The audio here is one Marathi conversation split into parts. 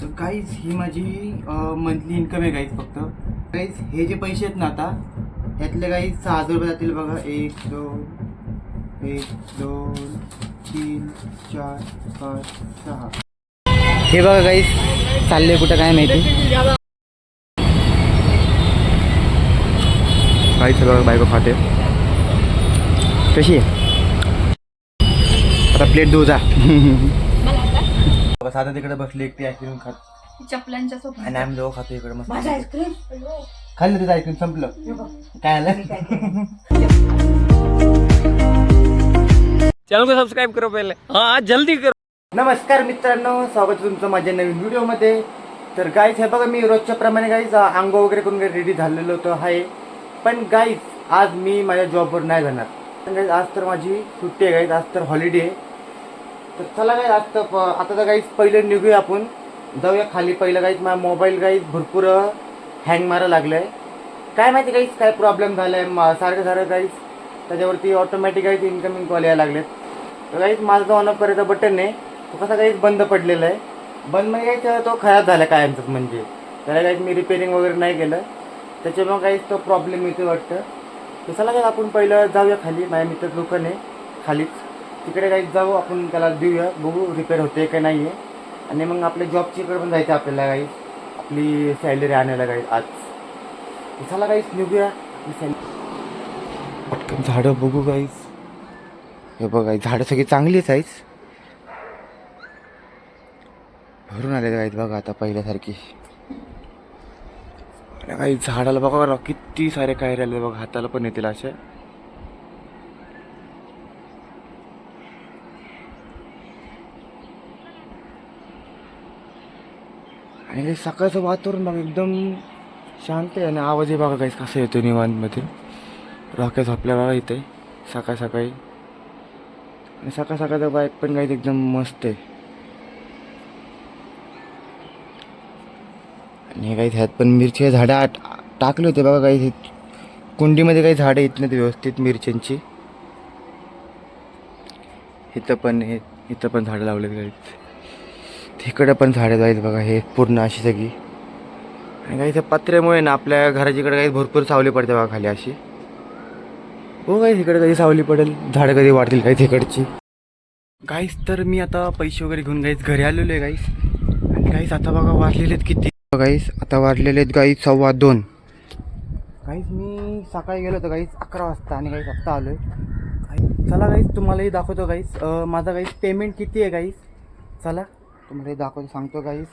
तर गाईज ही माझी मंथली इन्कम आहे गाईज. फक्त गाईज हे जे पैसे आहेत ना आता यातले गाईज 6,000 रुपये जातील बघा. 1 2 3 4 5 6. हे बघा गाईज चालले कुठं काय माहिती. गाईज बघा बायको खाते कशी आहे. आता प्लेट देऊ जा. साधा तिकडे बसली एकटी आईस्क्रीम खात चपलांच्या सोबत आणि आम्ही दोघं खातो इकडे मस्त. माझं आईस्क्रीम खाल्लं तुझं आईस्क्रीम संपलं काय आलं. चॅनल को सबस्क्राईब करो पहिले. हा जल्दी करो. नमस्कार मित्रांनो, स्वागत आहे तुमचं माझ्या नवीन व्हिडिओमध्ये. तर गाईज हे बघा मी रोजच्या प्रमाणे गाईज आंघोळ वगैरे करून रेडी झालेलो होतो आहे. पण गाईज आज मी माझ्या जॉबवर नाही जाणार. गाईज आज तर माझी सुट्टी आहे गाईज, आज तर हॉलिडे आहे. तर चला गाईज आज तर आता तर गाईज पहिले निघूया आपण जाऊया खाली. पहिलं गाईज माझा मोबाईल गाईज भरपूर हँग मारायला लागलं आहे. काय माहिती गाईज काय प्रॉब्लेम झाला आहे सारखं गाईज. त्याच्यावरती ऑटोमॅटिक गाईज इन्कमिंग कॉल यायला लागलेत. तर गाईज माझा जो ऑन ऑफ करायचा बटन आहे तो कसा गाईज बंद पडलेला आहे. बंद म्हणजे गाईज तो खराब झाला कायमचाच. म्हणजे त्याला गाईज मी रिपेअरिंग वगैरे नाही केलं त्याच्यामुळे गाईज तो प्रॉब्लेम येतो वाटतं. तर चला गाईज आपण पहिलं जाऊया खाली. माझ्या मित्र दुकान आहे खालीच, तिकडे गाईज जाऊ आपण, त्याला देऊया बघू रिपेअर होते का नाही आहे. आणि मग आपल्या जॉबची इकडे पण जायचं आपल्याला गाईज, आपली सॅलरी आणायला गाईज आज. चला गाईज निघूया. पटकन झाडं बघू गाईज. हे बघा झाडं सगळी चांगलीच आहेत, भरून आले गाईज बघा आता पहिल्यासारखी. काही झाडाला बघा किती सारे काय राहिले बघा, हाताला पण येतील असे. आणि सकाळचं वातावरण बघा एकदम शांत आहे. आणि आवाजही बघा काहीच कसं येतो निवांतमध्ये. रॉक्या झोपल्या बघा इथे सकाळ सकाळी. आणि सकाळ सकाळचं बाईक पण काही एकदम मस्त आहे. आणि काही ह्यात पण मिरची झाडं टाकले होते बघा काही कुंडीमध्ये. काही झाडं येत नाहीत व्यवस्थित मिरच्यांची. इथं पण झाडं लावलेत काही. तिकडे पण झाडं आहेत बघा हे पूर्ण अशी सगळी. आणि काही त्या पत्र्यामुळे ना आपल्या घराच्याकडे काही भरपूर सावली पडते बघा खाली अशी. हो काही तिकडे कधी सावली पडेल, झाडं कधी वाढतील काही तिकडची. गाईस तर मी आता पैसे वगैरे घेऊन गाईस घरी आलेलो आहे गाईस. आणि गाईस आता बघा वाजलेले आहेत किती गाईस, आता वाजलेले आहेत गाईस 2:15. गाईस मी सकाळी गेलो होतो गाईस 11 वाजता आणि गाईस आत्ता आलो आहे. चला गाईस तुम्हालाही दाखवतो गाईस माझा गाईस पेमेंट किती आहे गाईस. चला तुम्हालाही दाखवतो सांगतो गाईस.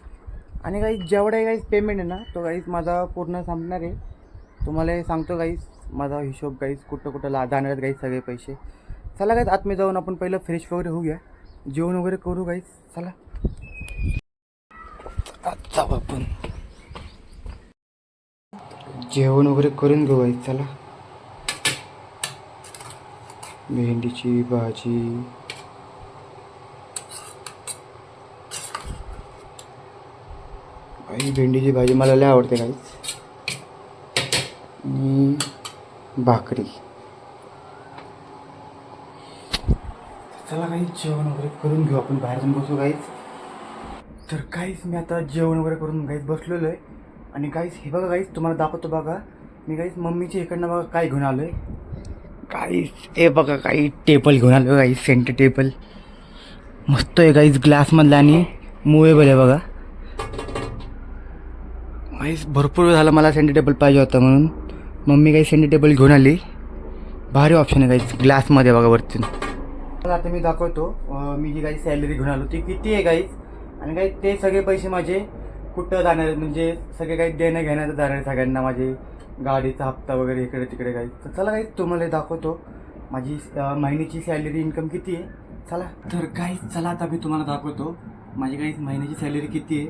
आणि गाईस जेवढा गाईस पेमेंट आहे ना तो गाईस माझा पूर्ण संपणार आहे. तुम्हाला सांगतो गाईस माझा हिशोब गाईस कुठं जाणार आहेत गाईस सगळे पैसे. चला गाईस आतमध्ये जाऊन आपण पहिलं फ्रेश वगैरे होऊया, जेवण वगैरे करू गाईस. चला आत जाऊ आपण, जेवण वगैरे करून घेऊ गाईस. चला भेंडीची भाजी, भेंडीची भाजी मला लय आवडते गाईस. आणि भाकरी. चला गाईस जेवण वगैरे करून घेऊ आपण, बाहेर जाऊन बसू गाईस. तर गाईस मी आता जेवण वगैरे करून गाईस बसलेलो आहे. आणि गाईस हे बघा गाईस तुम्हाला दाखवतो बघा मी गाईस मम्मीच्या इकडनं बघा काय घेऊन आलो आहे गाईस. हे बघा काही टेबल घेऊन आलो गाईस, सेंटर टेबल मस्त आहे गाईस ग्लासमधला आणि मूवेबल आहे बघा. गाईस भरपूर वेळ झाला मला सेंटर टेबल पाहिजे होता म्हणून मम्मी काही सेंटर टेबल घेऊन आली. भारी ऑप्शन आहे गाईस ग्लासमध्ये बघा वरती. आता मी दाखवतो मी जी काही सॅलरी घेऊन आलो ती किती आहे गाईस. आणि काही ते सगळे पैसे माझे कुठं जाणार आहेत, म्हणजे सगळे काही देणं घेण्याचं जाणार आहे सगळ्यांना, माझे गाडीचा हप्ता वगैरे इकडे तिकडे गाईस. तर चला गाईस तुम्हाला दाखवतो माझी महिन्याची सॅलरी इन्कम किती आहे. चला तर गाईस चला आता मी तुम्हाला दाखवतो माझी गाईस महिन्याची सॅलरी किती आहे.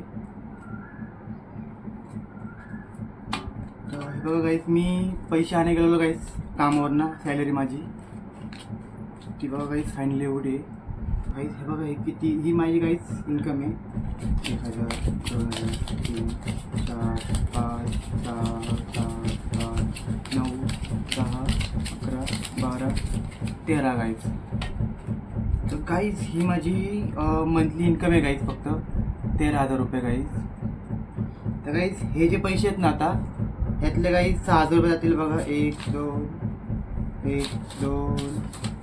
तर हे बघा गाईस मी पैसे आणायला गेलेलो गाईस कामावरनं, सॅलरी माझी ती बघा गाईस फायनली एवढी आहे गाईस. हे बघा हे किती, ही माझी गाईस इन्कम आहे. 1,000 2,000 3 4 5 6 7 8 9 10 11 12 13 गाईस. तर गाईस ही माझी मंथली इन्कम आहे गाईस फक्त 13,000 रुपये गाईज. तर गाईज हे जे पैसे आहेत ना आता ह्यातले गाईज 6,000 रुपये जातील बघा. 1 2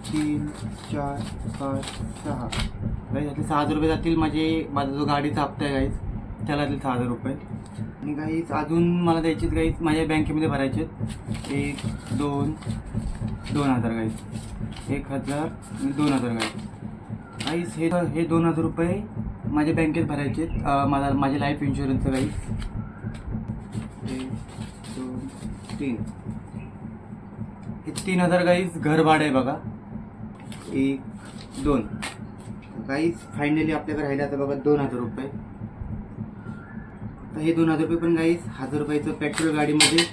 3 4 5 6 गाईज ह्यातले 6,000 रुपये जातील. माझा जो गाडीचा हप्ता आहे गाईज त्याला जातील 6,000 रुपये. आणि गाईज अजून मला द्यायचेत गाईज माझ्या बँकेमध्ये भरायचे 1 2 2,000 गाईज. 1,000 आणि 2,000 गाईज. गाईज हे 2,000 रुपये माझ्या बँकेत भरायचे माझ्या लाईफ इन्शुरन्सचं गाईज. 1 2 3 हे 3,000 गाईज घर भाडं आहे बघा. 1 2 गाईज फायनली आपल्याकडे राहिलं आता बघा 2,000 रुपये. तर हे 2,000 रुपये पण गाईज 1,000 रुपयाचं पेट्रोल गाडीमध्ये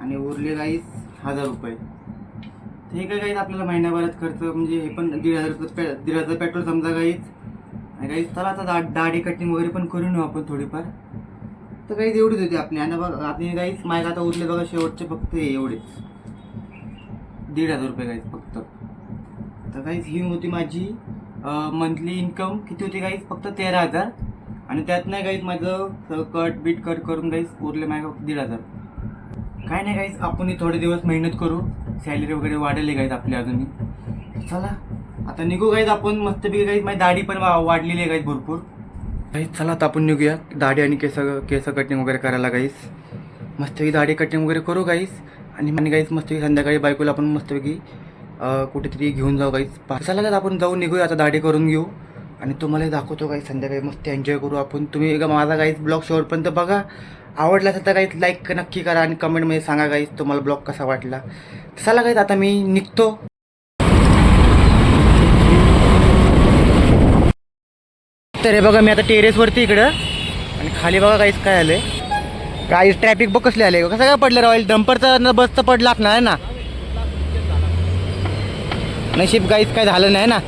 आणि उरले गाईज 1,000 रुपये. हे काय गाईज आपल्याला महिन्याभरात खर्च म्हणजे हे पण 1,500 पेट्रोल समजा गाईज. आणि गाईज चला आता दाढी कटिंग वगैरे पण करून येऊ आपण थोडीफार. तर गाईज एवढीच होती आपली. आणि बघा आपली गाईज माझ्या आता उरले बघा शेवटचे फक्त हे एवढेच 1,500 रुपये गाईज फक्त. तर गाईज ही होती माझी मंथली इन्कम. किती होती गाईज फक्त 13,000. आणि त्यात नाही गाईज माझं कट करून गाईज उरले माझ्या 1,500. काय नाही गाईज आपण थोडे दिवस मेहनत करू. सॅलरी वगैरे वाढेल गाईज आपली अजूनही. चला आता निघू गाईज आपण मस्तपैकी. गाईज माझी दाढी पण वाढलेली आहे गाईज भरपूर. गाईज चला आता आपण निघूया दाढी आणि केस कटिंग वगैरे करायला गाईज. मस्तपैकी दाढी कटिंग वगैरे करू गाईज. आणि गाईज मस्तपैकी संध्याकाळी बायकोला आपण मस्तपैकी कुठेतरी घेऊन जाऊ गाईज. चला गाईज आपण जाऊन निघूया आता दाढी करून घेऊ. आणि तुम्हाला दाखवतो गाईज संध्याकाळी मस्त एन्जॉय करू आपण. तुम्ही माझा गाईज ब्लॉग शेवटपर्यंत बघा. आवडला असेल तर गाईज लाईक नक्की करा आणि कमेंटमध्ये सांगा गाईज तुम्हाला ब्लॉग कसा वाटला. चला गाईज आता मी निघतो. तर हे बघा मी आता टेरेसवरती इकडं आणि खाली बघा गाईज काय आलं आहे. गाईज ट्रॅफिक बघ कसले आले. कसं काय पडलं राहील डंपरचं न बसचं पडलं असणार आहे ना. नशीब गाईज काय झालं नाही ना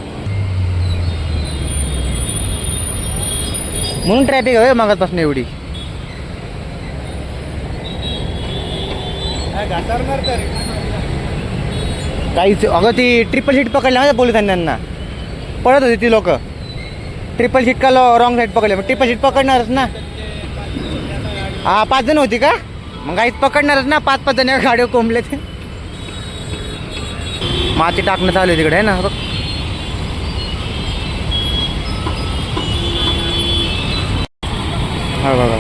म्हणून ट्रॅफिक आहे मागासपासून एवढी. काहीच अगं ती ट्रिपल सीट पकडल्या ना पोलिसांनी त्यांना. पळत होती ती लोक. ट्रिपल सीट का रॉंग साईड पकडले. मग ट्रिपल सीट पकडणारच ना. हा 5 जण होती का मग काहीच पकडणारच ना. 5-5 जण गाडीवर कोंबले ते. माती टाकणं चालू आहे तिकडे आहे ना बघ. हा बघा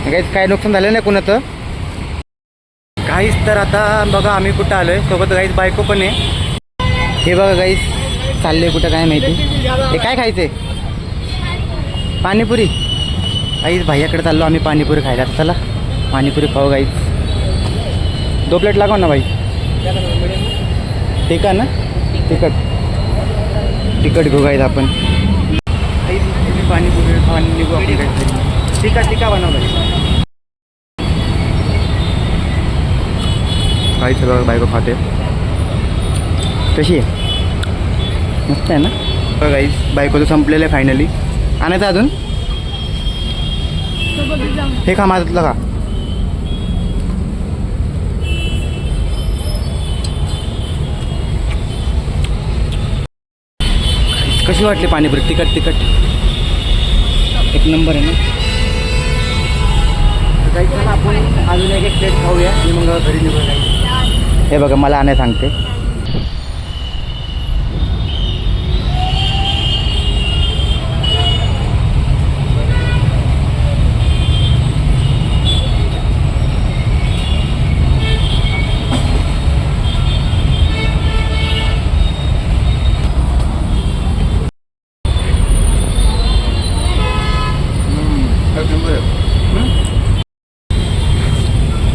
काहीच काय नुकसान झालं नाही कुणाचं काहीच. तर आता बघा आम्ही कुठं आलोय सोबत गाईच बायको पण आहे. हे बघा गाईच चालले कुठं काय माहिती. हे काय खायचंय पाणीपुरी. गाईच भाईयाकडे चाललो आम्ही पाणीपुरी खायला. चला पाणीपुरी खाऊ गाईच. 2 प्लेट लागव ना भाई. ठीक आहे ना. तिखट घेऊ गाईच आपण. पाणीपुरी पाणी निघू आपण काहीतरी. टिका बनवलं काही सगळं बायको खाते. कशी आहे मस्त आहे ना. गाईस बायकोचं संपलेलं आहे फायनली. आणायचं अजून हे खा माझं का. कशी वाटली पाणीपुरी. तिखट एक नंबर आहे ना. जायचं ना आपण अजून एक प्लेट खाऊया आणि मग घरी निघूया. हे बघा मला आणायला सांगते.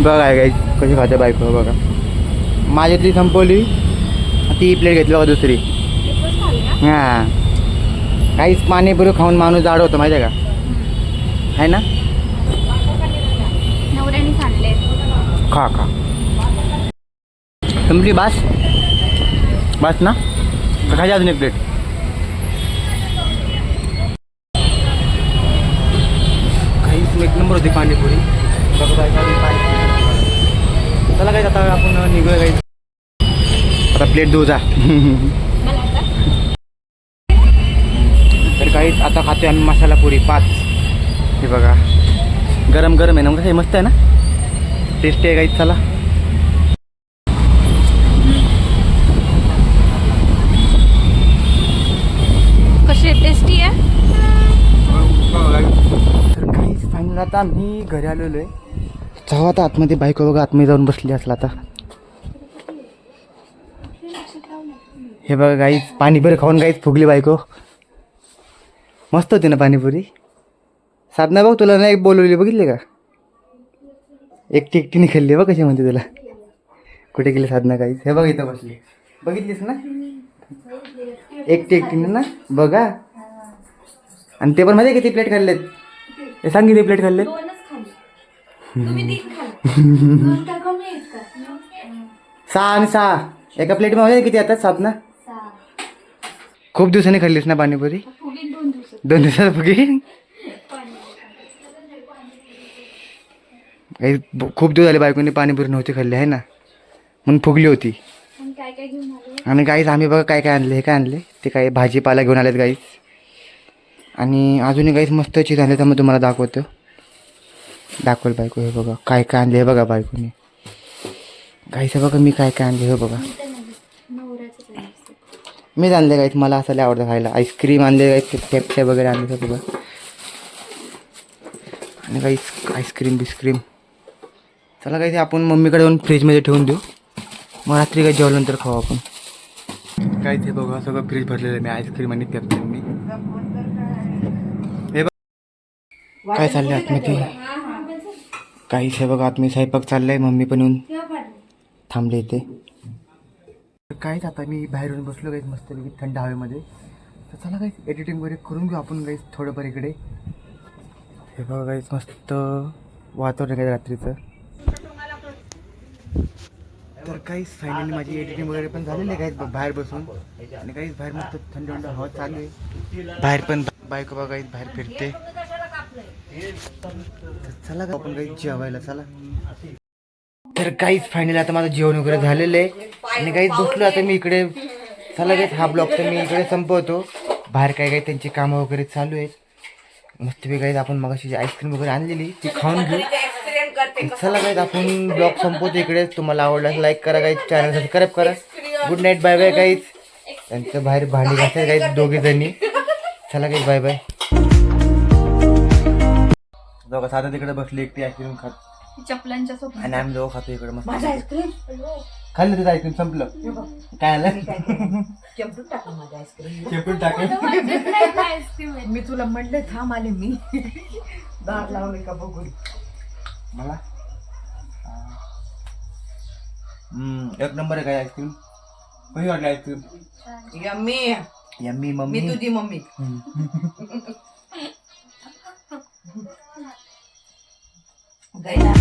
बघा आहे गाईज कशी खाते बायको. बघा माझ्यातली संपवली ती प्लेट घेतली बघा दुसरी. हां काहीच पाणीपुरी खाऊन माणूस जाड होतं माहिती आहे का. आहे ना. खा संपली बस ना. खायची अजून एक प्लेट. काहीच एक नंबर होती पाणीपुरी. चला काय आता आपण निघूया काही. आता प्लेट देऊ जा. काहीच आता खातोय आम्ही मसाला पुरी 5. हे बघा गरम गरम आहे ना, मग हे मस्त आहे ना, टेस्टी आहे काहीच. चला कशी टेस्टी आहे. तर काहीच फायनल आता आम्ही घरी आलेलो आहे. जाऊ आता आतमध्ये, बायको बघा आतमध्ये जाऊन बसली असला आता. हे बघा गाईच पाणीपुरी खाऊन गाईच फुगली बायको. मस्त होती ना पाणीपुरी. साधना बघ तुला नाही बोलवली, बघितले का, एकटी एकटीने खाल्ली बघ कशी म्हणते तुला. कुठे गेली साधना गाईच, हे बघ इथं बसली, बघितलीस ना, एकटी एकटीने ना बघा. आणि ते पण माहिती किती प्लेट खाल्लेत, हे सांग किती प्लेट खाल्लेत. 6 आणि 6 एका प्लेटमध्ये किती येतात साधना. खूप दिवसांनी खाल्लीस ना पाणीपुरी, 2 दिवसात फुगी. खूप दिवस झाले बायकोनी पाणीपुरी नव्हती खाल्ली आहे ना, म्हणून फुगली होती. आणि गाईज आम्ही बघा काय काय आणले. हे काय आणले ते काय भाजीपाला घेऊन आलेत गाईज. आणि अजूनही गाईज मस्त चीज आणले, तर मग तुम्हाला दाखवतो. दाखवल बायको. हे बघा काय काय आणले, हे बघा बायकोनी. गाईज हे बघा मी काय काय आणले, हे बघा मीच आणले गाईज, मला असं लय आवडतं खायला. आईस्क्रीम आणले गाईज, पेप्सी वगैरे आणले हे बघा. आणि गाईज आईस्क्रीम बिस्क्रीम. चला गाईज आपण मम्मीकडे जाऊन फ्रीजमध्ये ठेवून देऊ, मग रात्री काही जेवल्यानंतर खाऊ आपण. काहीच हे बघा सगळं फ्रीज भरलेलं आहे मी आईस्क्रीम आणि पेप्सी. मी हे बघ काय चाललंय आतमध्ये. काहीच हे बघा आतमध्ये स्वयंपाक चाललाय, मम्मी पण येऊन थांबले इथे. काहीच आता मी बाहेर येऊन बसलो काहीच मस्तपैकी थंड हवेमध्ये. तर चला काहीच एडिटिंग वगैरे करून घेऊ आपण काहीच थोडंफार इकडे. हे बघा काहीच मस्त वातावरण आहे रात्रीचं. तर काहीच फायनली माझी एडिटिंग वगैरे पण झालेली आहे काहीच बाहेर बसून. आणि काहीच बाहेर मस्त थंड थंड हवा चालू आहे. बाहेर पण बायको बघा काहीच बाहेर फिरते. चला का आपण काही जेवायला चला. तर काहीच फायनली आता माझं जेवण वगैरे झालेलं आहे आणि काहीच बसलो आता मी इकडे. चला काहीच हा ब्लॉग तर मी इकडे संपवतो. बाहेर काय काही त्यांची कामं वगैरे चालू आहेत मस्तपैकी. काहीच आपण मगाशी आईस्क्रीम वगैरे आणलेली ती खाऊन घेऊ. चला काहीच आपण ब्लॉग संपवतो इकडेच. तुम्हाला आवडल्यास लाईक करा, काही चॅनल सबस्क्राईब करा. गुड नाईट, बाय बाय काहीच. त्यांचं बाहेर भांडी घासतात काहीच दोघे जणी. चला काहीच बाय बाय. दोघं साधं तिकडे बसले एकटी आईस्क्रीम खात चपलांच्या सोबत. आणि आम्ही दोघं खातो इकडे मस्त. खाल्लं तिथं आईस्क्रीम संपलं. काय आलं चेपून टाकलं. मी तुला म्हणले थांब आले मी दार लावले का बघून. मला एक नंबर आहे काय आईस्क्रीम. कशी वाटली आईस्क्रीम. यम्मी यम्मी मी मम्मी. तुझी मम्मी. गैला